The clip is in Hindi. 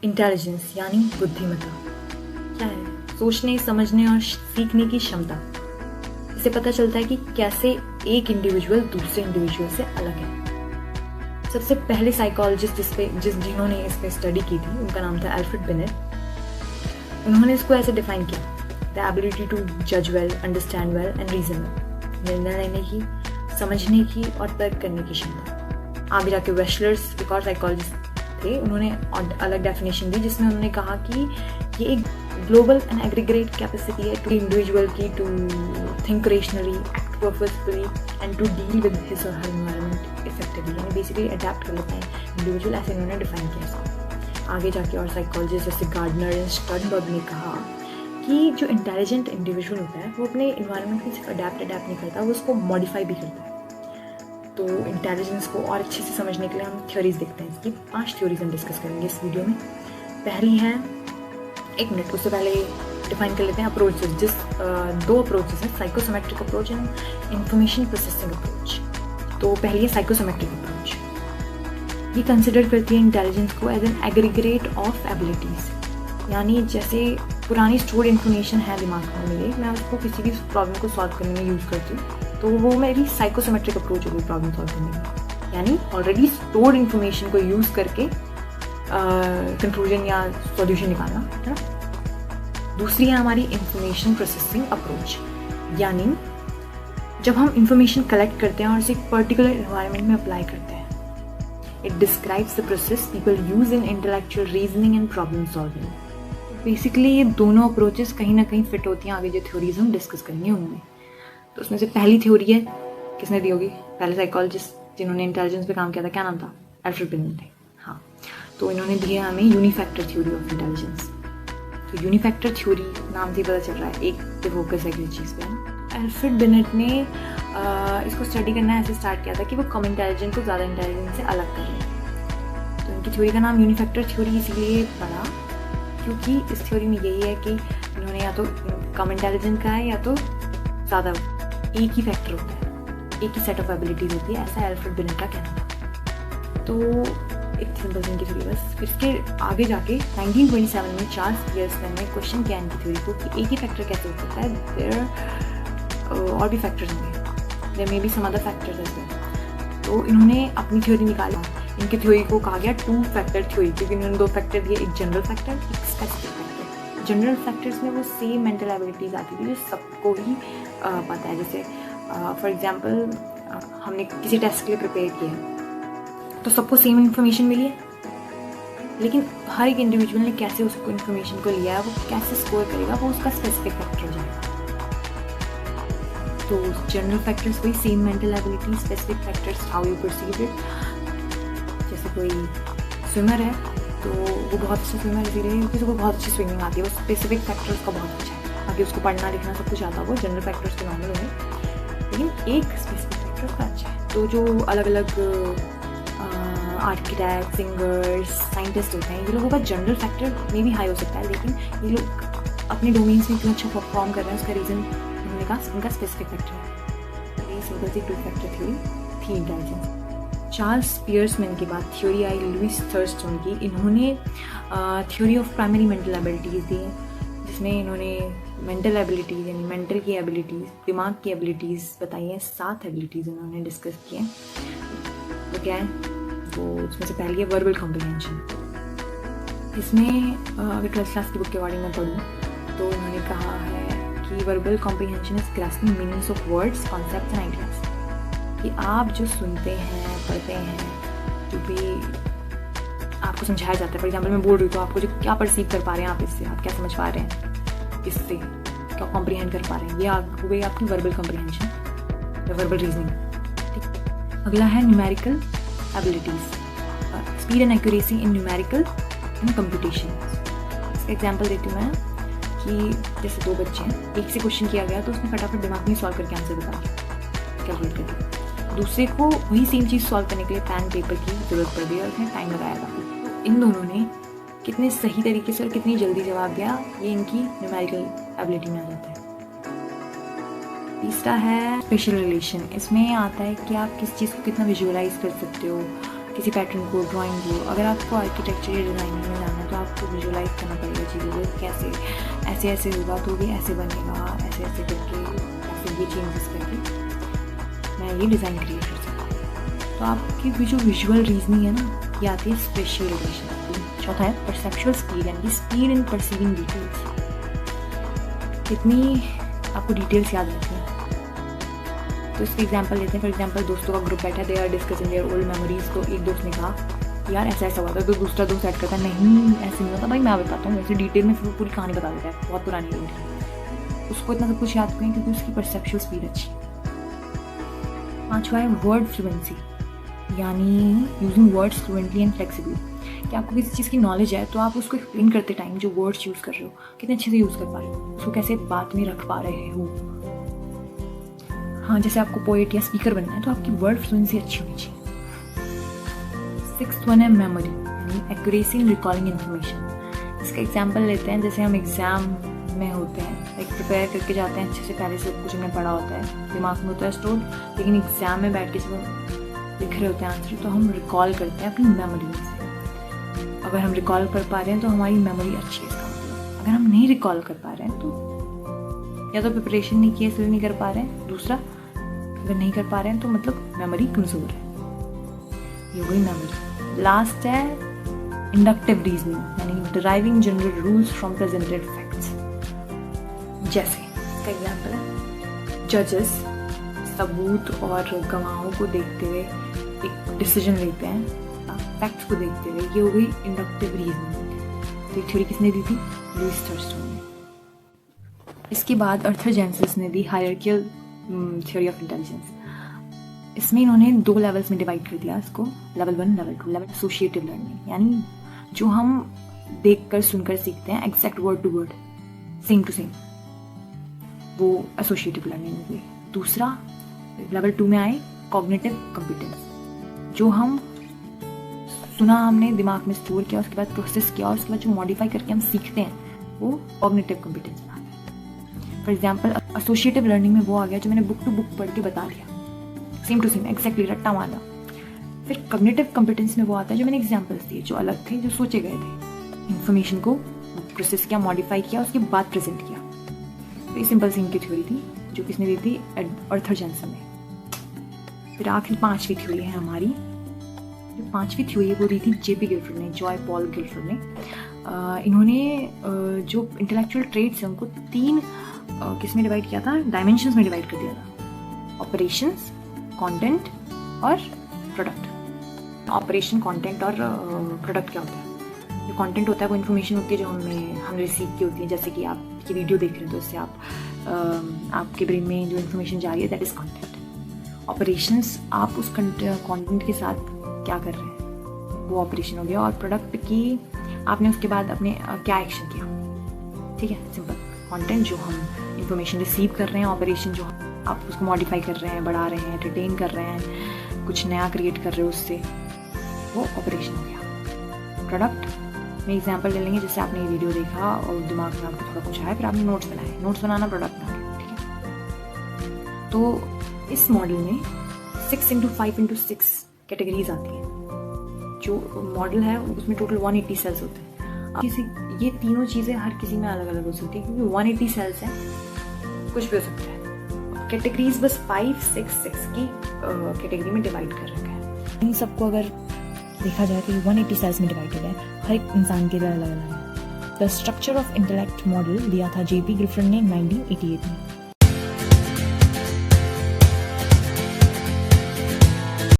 इंटेलिजेंस यानी बुद्धिमत्ता क्या है? सोचने, समझने और सीखने की क्षमता। इससे पता चलता है कि कैसे एक इंडिविजुअल दूसरे इंडिविजुअल से अलग है। सबसे पहले साइकोलॉजिस्ट जिन्होंने इस पे स्टडी की थी उनका नाम था अल्फ्रेड बिनेट। उन्होंने इसको ऐसे डिफाइन किया, द एबिलिटी टू जज well, understand well and reason well. निर्णय लेने की, समझने की और तर्क करने की क्षमता। आगे जाके वेशलर्स एक और साइकोलॉजिस्ट थे, उन्होंने अलग डेफिनेशन दी जिसमें उन्होंने कहा कि ये एक ग्लोबल एंड एग्रीगेट कैपेसिटी है टू इंडिविजुअल की to think rationally, act purposefully and to deal with his और हर एनवायरनमेंट इफेक्टिवली। यानी बेसिकली अडेप्ट कर लेते हैं इंडिविजुअल, ऐसे इन्होंने डिफाइन किया इसको। आगे जाके और साइकोलॉजिस्ट जैसे गार्डनर एंड स्टर्नबर्ग ने कहा कि जो इंटेलिजेंट इंडिविजुअल होता है वो अपने इन्वायरमेंट में सिर्फ अडेप्ट नहीं करता, वो उसको मॉडिफाई भी करता है। तो इंटेलिजेंस को और अच्छे से समझने के लिए हम थ्योरीज देखते हैं। इसकी 5 थ्योरीज हम डिस्कस करेंगे इस वीडियो में। पहली है, एक मिनट उससे पहले डिफाइन कर लेते हैं अप्रोचेस। 2 अप्रोचेस हैं, psychometric approach and information processing approach. तो पहली है साइकोसोमेट्रिक अप्रोच। ये कंसिडर करती है इंटेलिजेंस को as an aggregate of abilities. यानी जैसे पुरानी स्टोर्ड इन्फॉर्मेशन है दिमाग में मेरे, मैं उसको किसी भी प्रॉब्लम को सॉल्व करने में यूज़ करती हूँ, तो वो मेरी साइकोसोमेट्रिक अप्रोच होगी प्रॉब्लम सॉल्व करने की। यानी ऑलरेडी स्टोर्ड इन्फॉर्मेशन को यूज़ करके कंक्लूजन या सॉल्यूशन निकालना, है ना। दूसरी है हमारी इंफॉर्मेशन प्रोसेसिंग अप्रोच। यानी जब हम इंफॉर्मेशन कलेक्ट करते हैं और उसे एक पर्टिकुलर एनवायरनमेंट में अप्लाई करते हैं। It describes the process people use in intellectual reasoning and problem solving. Basically ये दोनों अप्रोचेस कहीं ना कहीं फिट होती हैं आगे जो थ्योरीज हम डिस्कस करेंगे उनमें। तो उसमें से पहली थ्योरी है, किसने दी होगी? पहले साइकोलॉजिस्ट जिन्होंने इंटेलिजेंस पे काम किया था, क्या नाम था? अल्फ्रेड बिनेट थे। हाँ, तो इन्होंने दी है हमें यूनिफैक्टर थ्योरी ऑफ इंटेलिजेंस। तो यूनिफैक्टर थ्योरी नाम से पता चल रहा है एक पे फोकस है किसी चीज़ पे, है ना। अल्फ्रेड बिनेट ने इसको स्टडी करना ऐसे स्टार्ट किया था कि वो कम इंटेलिजेंस को ज़्यादा इंटेलिजेंस से अलग कर रहे हैं। तो इनकी थ्योरी का नाम यूनिफैक्टर थ्योरी इसीलिए पड़ा क्योंकि इस थ्योरी में यही है कि इन्होंने या तो कम इंटेलिजेंस का है या तो ज़्यादा, एक ही फैक्टर होता है, एक ही सेट ऑफ एबिलिटीज होती है, ऐसा अल्फ्रेड बिनेट का कहना था। तो एक सिंपल सी इनकी थ्योरी बस। फिर इसके आगे जाके 1927 में चार्ल्स पियर्सन ने क्वेश्चन किया इनकी थ्योरी को कि एक ही फैक्टर कैसे हो सकता है, देयर और भी फैक्टर्स होंगे, there may be some other factors as well. तो इन्होंने अपनी थ्योरी निकाला। इनकी थ्योरी को कहा गया 2 फैक्टर थ्योरी, क्योंकि इन्होंने 2 फैक्टर दिए, एक जनरल फैक्टर, एक स्पेसिफिक फैक्टर। जनरल फैक्टर्स में वो सेम मेंटल एबिलिटीज आती थी जो सबको ही पता है। जैसे फॉर एग्जांपल हमने किसी टेस्ट के लिए प्रिपेयर किया तो सबको सेम इन्फॉर्मेशन मिली है, लेकिन हर एक इंडिविजुअल ने कैसे उसको इन्फॉर्मेशन को लिया है, वो कैसे स्कोर करेगा, वो उसका स्पेसिफिक फैक्टर हो जाएगा। तो जनरल फैक्टर्स वही same mental ability, specific factors how you perceive it. जैसे कोई स्विमर है तो वो बहुत अच्छा स्विमर इसीलिए किसी को बहुत अच्छी स्विमिंग आती है, वो स्पेसिफिक फैक्टर्स का बहुत अच्छा है। बाकी उसको पढ़ना लिखना सब कुछ आता है, वो जनरल फैक्टर्स के नॉर्मल होंगे, लेकिन एक स्पेसिफिक फैक्टर का अच्छा है। तो जो अलग अलग आर्किटेक्ट, सिंगर्स, साइंटिस्ट होते हैं, ये लोगों का जनरल फैक्टर में भी हाई हो सकता है, लेकिन ये लोग अपने डोमेन्स में इतना अच्छा परफॉर्म कर रहे हैं, उसका रीज़न उन्होंने कहा उनका स्पेसिफिक फैक्टर है। ये सिंपल सी 2 फैक्टर थ्योरी थी इंटेलिजेंस। चार्ल्स पियर्सन के बाद थ्योरी आई लुइस थर्स्टन की। इन्होंने theory of primary mental abilities दी, जिसमें इन्होंने मेंटल एबिलिटीज़ यानी मेंटल की एबिलिटीज़, दिमाग की एबिलिटीज़ बताई हैं। 7 एबिलिटीज़ इन्होंने डिस्कस की हैं। तो क्या है वो, उसमें से पहली है वर्बल कॉम्प्रिहेंशन। इसमें अगर 12th क्लास की बुक के अकॉर्डिंग मैं पढ़ूँ तो इन्होंने कहा है कि verbal comprehension is grasping meanings of words, concepts and ideas. कि आप जो सुनते हैं, पढ़ते हैं, जो भी आपको समझाया जाता है, फॉर एग्जाम्पल मैं बोल रही हूँ तो आपको जो क्या परसीव कर पा रहे हैं आप इससे, आप क्या समझ पा रहे हैं इससे, क्या कॉम्प्रिहेंड कर पा रहे हैं, ये हो गई आपकी वर्बल कॉम्प्रिहेंशन या वर्बल रीजनिंग। ठीक। अगला है numerical abilities, speed and accuracy in numerical and computation. इसका एग्जाम्पल देती हूँ मैं कि जैसे 2 बच्चे हैं, एक से क्वेश्चन किया गया तो उसने फटाफट दिमाग में सॉल्व करके आंसर बता दिया कैलकुलेट करके। दूसरे को वही सेम चीज़ सॉल्व करने के लिए पेन पेपर की ज़रूरत पड़ गई और उसने टाइम लगाया था। तो इन दोनों ने कितने सही तरीके से और कितनी जल्दी जवाब दिया, ये इनकी न्यूमेरिकल एबिलिटी में आ जाता है। तीसरा है स्पेशल रिलेशन। इसमें आता है कि आप किस चीज़ को कितना विजुअलाइज कर सकते हो, किसी पैटर्न को, ड्राइंग को। अगर आपको आर्किटेक्चर या डिज़ाइनिंग में जाना है तो आपको विजुअलाइज करना पड़ेगा चीज़ों को, कैसे ऐसे ऐसे होगा तो भी ऐसे बनेगा, ऐसे ऐसे करके, ऐसे ये चेंजेस करके मैं ये डिज़ाइन क्रिएट कर सकता हूँ। तो आपकी भी जो विजुअल रीजनिंग है ना, ये आती है स्पेशल रिलेशन। चौथा है परसेप्चुअल स्पीड, यानी स्पीड इन परसीविंग डिटेल्स। कितनी आपको डिटेल्स याद रखनी है। तो इसकी एग्जांपल लेते हैं। फॉर एग्जांपल, दोस्तों का ग्रुप बैठा है, they are discussing their old memories. तो एक दोस्त ने कहा यार ऐसा ऐसा हुआ था, तो दूसरा दोस्त ऐड करता है नहीं ऐसे नहीं होता भाई, मैं बताता हूँ, ऐसे डिटेल में फिर पूरी कहानी बता देता है, बहुत पुरानी इवेंट। उसको इतना सब कुछ याद करें क्योंकि उसकी परसेप्चुअल स्पीड अच्छी है। पांचवा है वर्ड फ्लुएंसी, यानी using words fluently and flexibly. कि आपको किसी चीज़ की नॉलेज है तो आप उसको एक्सप्लेन करते टाइम जो वर्ड्स यूज़ कर रहे हो कितने अच्छे से यूज़ कर पा रहे हो, उसको कैसे बात में रख पा रहे हो। हाँ, जैसे आपको पोएट या स्पीकर बनना है तो आपकी वर्ड फ्लुएंसी अच्छी होनी चाहिए। 6th वन है मेमोरी, यानी एक्यूरेसी इन रिकॉलिंग इन्फॉर्मेशन। इसका एग्जांपल लेते हैं। जैसे हम एग्जाम में होते हैं, लाइक प्रिपेयर करके जाते हैं अच्छे से, पहले से कुछ हमने पढ़ा होता है, दिमाग में होता है स्टोर, लेकिन एग्जाम में बैठ के जब लिख रहे होते हैं आंसर तो हम रिकॉल करते हैं अपनी मेमोरी में से। अगर हम रिकॉल कर पा रहे हैं तो हमारी मेमोरी अच्छी है। इसका मतलब अगर हम नहीं रिकॉल कर पा रहे हैं तो या तो प्रिपरेशन नहीं किया इसलिए नहीं कर पा रहे हैं, दूसरा अगर नहीं कर पा रहे हैं तो मतलब मेमोरी कमज़ोर है। ये वही मेमोरी। लास्ट है इंडक्टिव रीजनिंग, यानी deriving general rules from presented facts. जैसे इसका एग्जाम्पल है, जजेस सबूत और गवाहों को देखते हुए एक डिसीजन लेते हैं, फैक्ट्स को देखते हुए। ये हो गई इंडक्टिव रीजनिंग। तो ये थ्योरी किसने दी थी? लुईस थर्स्टन ने। इसके बाद अर्थर जेंसेस ने दी हायरार्कियल थ्योरी ऑफ इंटेलिजेंस। इसमें इन्होंने 2 लेवल्स में डिवाइड कर दिया इसको, level 1, level 2। Level associative learning, यानी जो हम देखकर सुनकर सीखते हैं exact word to word, same to same, वो एसोसिएटिव लर्निंग हो गई। दूसरा लेवल 2 में आए कॉग्निटिव कॉम्पिटेंस, जो हम सुना, हमने दिमाग में स्टोर किया, उसके बाद प्रोसेस किया और उसके बाद जो मॉडिफाई करके हम सीखते हैं वो कॉग्निटिव कॉम्पिटेंस में आ गया। फॉर एग्जाम्पल, एसोसिएटिव लर्निंग में वो आ गया जो मैंने बुक टू बुक पढ़ के बता दिया, सेम टू सेम, एक्जैक्टली रट्टा मारना। फिर कॉग्निटिव कॉम्पिटेंस में वो आता है जो मैंने एग्जाम्पल्स दिए, जो अलग थे, जो सोचे गए थे, इन्फॉर्मेशन को प्रोसेस किया, मॉडिफाई किया, उसके बाद प्रेजेंट किया। तो ये सिंपल सी इनकी थ्योरी थी जो किसने दी थी? अर्थर जेंसन ने। फिर आखिरी 5वीं थ्योरी है हमारी। जो 5वीं थ्योरी वो दी थी जेपी गिलफोर्ड ने, जॉय पॉल गिलफोर्ड ने। इन्होंने जो इंटेलेक्चुअल ट्रेड्स हैं उनको 3 किस में डिवाइड किया था? डायमेंशंस में डिवाइड कर दिया था, ऑपरेशंस, कंटेंट और प्रोडक्ट। ऑपरेशन, कंटेंट और प्रोडक्ट क्या होता है? जो कंटेंट होता है वो इन्फॉर्मेशन होती है जो हमने रिसीव की होती है, जैसे कि आप की वीडियो देख रहे हैं तो उससे आपके ब्रेन में जो इन्फॉर्मेशन जा रही है, दैट इज कंटेंट। ऑपरेशंस, आप उस कंटेंट के साथ क्या कर रहे हैं, वो ऑपरेशन हो गया। और प्रोडक्ट की आपने उसके बाद अपने क्या एक्शन किया, ठीक है, सिंपल। कंटेंट जो हम इंफॉर्मेशन रिसीव कर रहे हैं, ऑपरेशन जो आप उसको मॉडिफाई कर रहे हैं, बढ़ा रहे हैं, रिटेन कर रहे हैं, कुछ नया क्रिएट कर रहे हो उससे, वो ऑपरेशन हो गया। प्रोडक्ट में एग्जांपल ले लेंगे, जैसे आपने ये वीडियो देखा और दिमाग में आपको थोड़ा कुछ आया, फिर आपने नोट्स बनाए, नोट्स बनाना प्रोडक्ट बना गया, ठीक है। तो इस मॉडल में 6x5x6 कैटेगरीज आती हैं। जो मॉडल है उसमें टोटल 180 सेल्स होते हैं। किसी ये तीनों चीज़ें हर किसी में अलग अलग हो सकती है क्योंकि 180 सेल्स हैं, कुछ भी हो सकता है। कैटेगरीज बस 5, 6, 6 की कैटेगरी में डिवाइड कर रखा है। इन सबको अगर देखा जाए तो 180 सेल्स में डिवाइडेड है, हर एक इंसान के लिए अलग अलग है। The structure of intellect model दिया था जेपी गिलफोर्ड ने 1988 में।